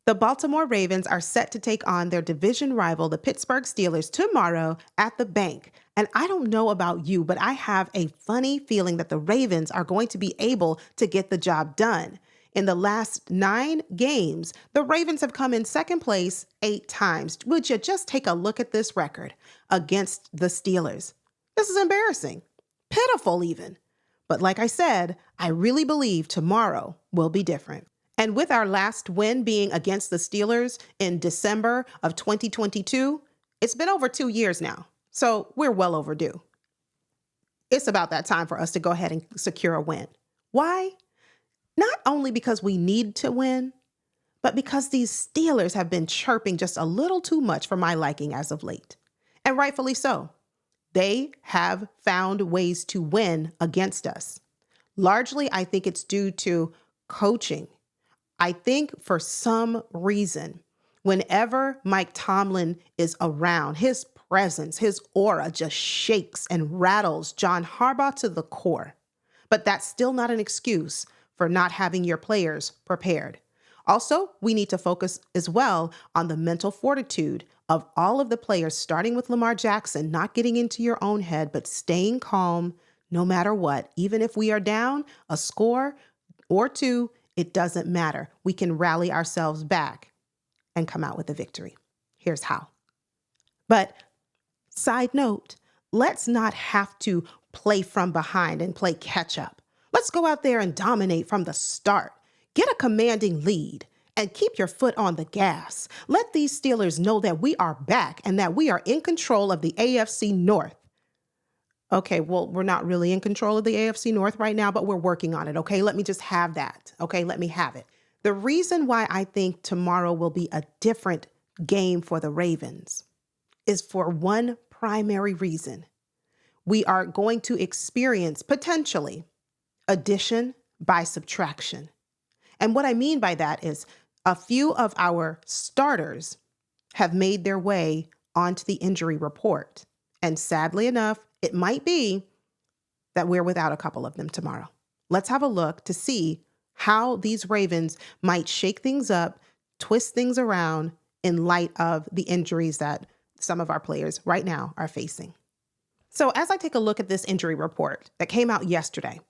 The Baltimore Ravens are set to take on their division rival, the Pittsburgh Steelers, tomorrow at the bank. And I don't know about you, but I have a funny feeling that the Ravens are going to be able to get the job done. In the last 9 games, the Ravens have come in second place 8 times. Would you just take a look at this record against the Steelers? This is embarrassing, pitiful even. But like I said, I really believe tomorrow will be different. And with our last win being against the Steelers in December of 2022, it's been over 2 years now. So we're well overdue. It's about that time for us to go ahead and secure a win. Why? Not only because we need to win, but because these Steelers have been chirping just a little too much for my liking as of late. And rightfully so. They have found ways to win against us. Largely, I think it's due to coaching. I think for some reason, whenever Mike Tomlin is around, his presence, his aura just shakes and rattles John Harbaugh to the core. But that's still not an excuse for not having your players prepared. Also, we need to focus as well on the mental fortitude of all of the players, starting with Lamar Jackson, not getting into your own head, but staying calm no matter what. Even if we are down a score or 2, it doesn't matter. We can rally ourselves back and come out with a victory. Here's how. But side note, let's not have to play from behind and play catch up. Let's go out there and dominate from the start. Get a commanding lead and keep your foot on the gas. Let these Steelers know that we are back and that we are in control of the AFC North. Okay, well, we're not really in control of the AFC North right now, but we're working on it, okay? Let me just have that, okay? Let me have it. The reason why I think tomorrow will be a different game for the Ravens is for one primary reason. We are going to experience, potentially, addition by subtraction. And what I mean by that is a few of our starters have made their way onto the injury report. And sadly enough, it might be that we're without a couple of them tomorrow. Let's have a look to see how these Ravens might shake things up, twist things around in light of the injuries that some of our players right now are facing. So as I take a look at this injury report that came out yesterday,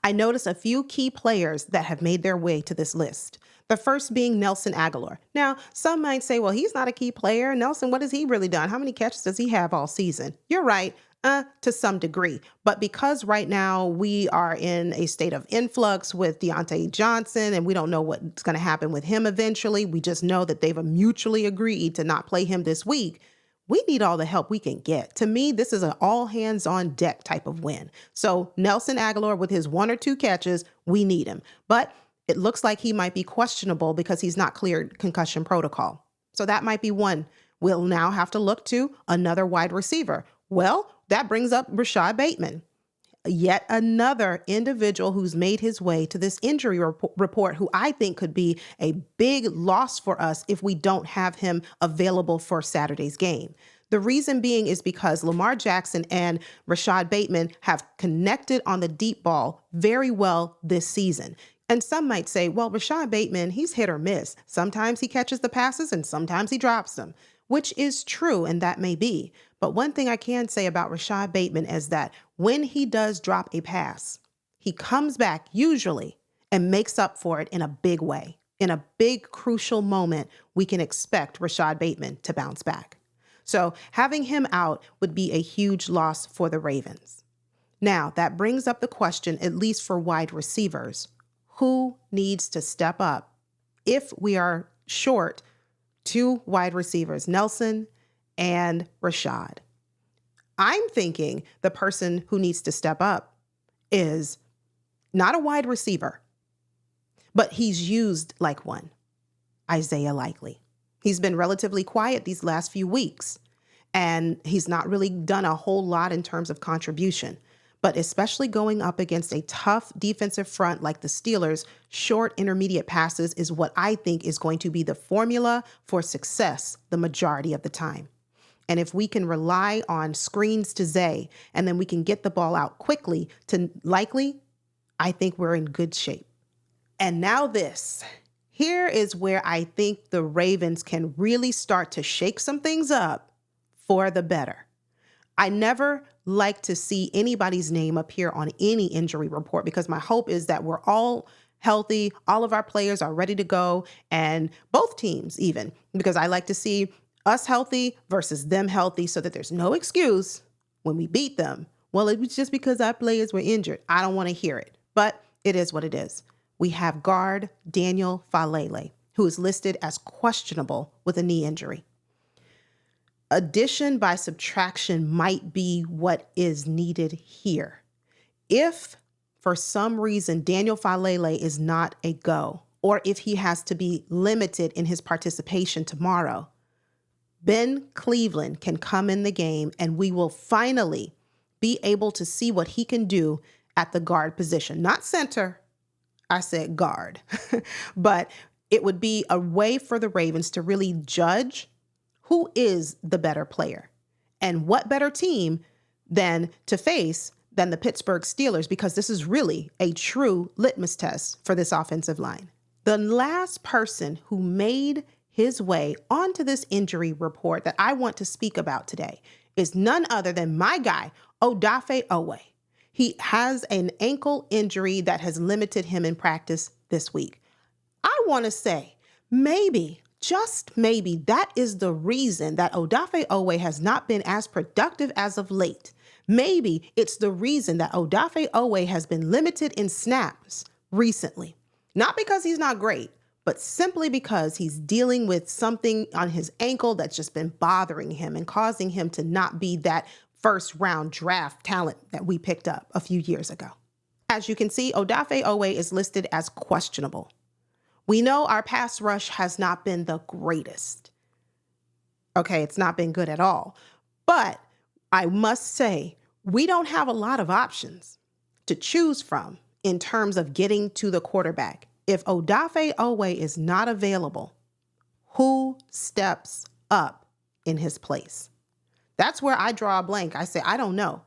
I notice a few key players that have made their way to this list. The first being Nelson Agholor. Now, some might say, well, he's not a key player. Nelson, what has he really done? How many catches does he have all season? You're right, to some degree. But because right now we are in a state of influx with Deontay Johnson, and we don't know what's going to happen with him eventually, we just know that they've mutually agreed to not play him this week. We need all the help we can get. To me, this is an all hands on deck type of win. So Nelson Agholor with his 1 or 2 catches, we need him. But it looks like he might be questionable because he's not cleared concussion protocol. So that might be one. We'll now have to look to another wide receiver. Well, that brings up Rashad Bateman, yet another individual who's made his way to this injury report, who I think could be a big loss for us if we don't have him available for Saturday's game. The reason being is because Lamar Jackson and Rashad Bateman have connected on the deep ball very well this season. And some might say, well, Rashad Bateman, he's hit or miss. Sometimes he catches the passes and sometimes he drops them, which is true, and that may be. But one thing I can say about Rashad Bateman is that when he does drop a pass, he comes back usually and makes up for it in a big way. In a big, crucial moment, we can expect Rashad Bateman to bounce back. So having him out would be a huge loss for the Ravens. Now, that brings up the question, at least for wide receivers, who needs to step up if we are short 2 wide receivers, Nelson and Rashad? I'm thinking the person who needs to step up is not a wide receiver, but he's used like one, Isaiah Likely. He's been relatively quiet these last few weeks, and he's not really done a whole lot in terms of contribution. But especially going up against a tough defensive front like the Steelers, short intermediate passes is what I think is going to be the formula for success the majority of the time. And if we can rely on screens to Zay, and then we can get the ball out quickly to Likely, I think we're in good shape. And now this. Here is where I think the Ravens can really start to shake some things up for the better. I never like to see anybody's name appear on any injury report because my hope is that we're all healthy, all of our players are ready to go, and both teams even, because I like to see us healthy versus them healthy so that there's no excuse when we beat them. Well, it was just because our players were injured. I don't want to hear it, but it is what it is. We have guard Daniel Falele, who is listed as questionable with a knee injury. Addition by subtraction might be what is needed here. If for some reason Daniel Falele is not a go, or if he has to be limited in his participation tomorrow, Ben Cleveland can come in the game and we will finally be able to see what he can do at the guard position. Not center, I said guard. But it would be a way for the Ravens to really judge who is the better player and what better team than to face than the Pittsburgh Steelers, because this is really a true litmus test for this offensive line. The last person who made his way onto this injury report that I want to speak about today is none other than my guy, Odafe Oweh. He has an ankle injury that has limited him in practice this week. I want to say maybe, just maybe, that is the reason that Odafe Oweh has not been as productive as of late. Maybe it's the reason that Odafe Oweh has been limited in snaps recently. Not because he's not great, but simply because he's dealing with something on his ankle that's just been bothering him and causing him to not be that first round draft talent that we picked up a few years ago. As you can see, Odafe Oweh is listed as questionable. We know our pass rush has not been the greatest. Okay, it's not been good at all. But I must say, we don't have a lot of options to choose from in terms of getting to the quarterback. If Odafe Oweh is not available, who steps up in his place? That's where I draw a blank. I say, I don't know.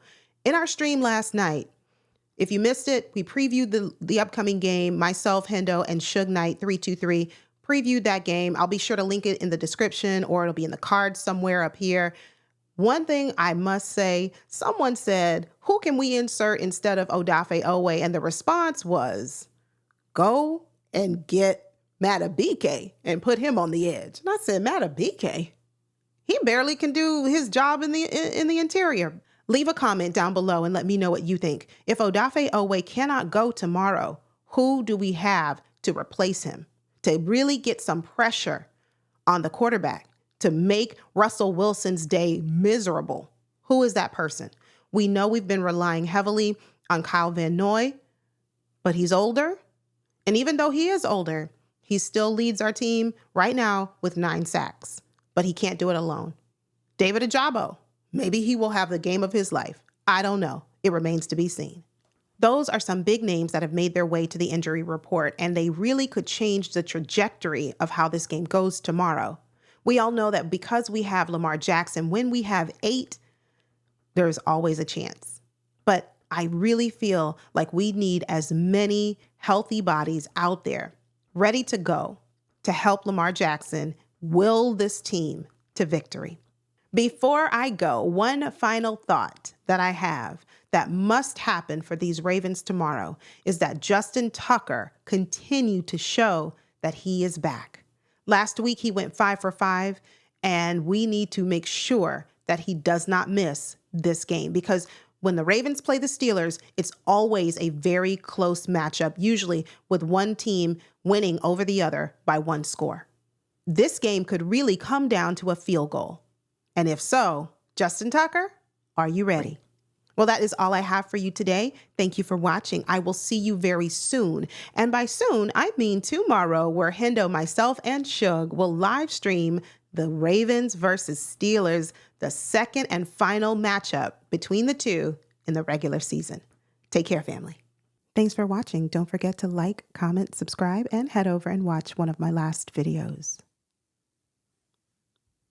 In our stream last night, if you missed it, we previewed the upcoming game. Myself, Hendo, and Suge Knight 323 previewed that game. I'll be sure to link it in the description, or it'll be in the cards somewhere up here. One thing I must say, someone said, who can we insert instead of Odafe Oweh? And the response was, go and get Matabike and put him on the edge. And I said, Matabike? He barely can do his job in the interior. Leave a comment down below and let me know what you think. If Odafe Oweh cannot go tomorrow, who do we have to replace him to really get some pressure on the quarterback to make Russell Wilson's day miserable? Who is that person? We know we've been relying heavily on Kyle Van Noy, but he's older. And even though he is older, he still leads our team right now with 9 sacks. But he can't do it alone. David Ajabo, maybe he will have the game of his life. I don't know. It remains to be seen. Those are some big names that have made their way to the injury report, and they really could change the trajectory of how this game goes tomorrow. We all know that because we have Lamar Jackson, when we have 8, there's always a chance. But I really feel like we need as many healthy bodies out there ready to go to help Lamar Jackson will this team to victory. Before I go, one final thought that I have that must happen for these Ravens tomorrow is that Justin Tucker continue to show that he is back. Last week, he went 5 for 5, and we need to make sure that he does not miss this game, because when the Ravens play the Steelers, it's always a very close matchup, usually with one team winning over the other by 1 score. This game could really come down to a field goal. And if so, Justin Tucker, are you ready? Well, that is all I have for you today. Thank you for watching. I will see you very soon. And by soon, I mean tomorrow, where Hendo, myself, and Suge will live stream the Ravens versus Steelers, the second and final matchup between the two in the regular season. Take care, family. Thanks for watching. Don't forget to like, comment, subscribe, and head over and watch one of my last videos.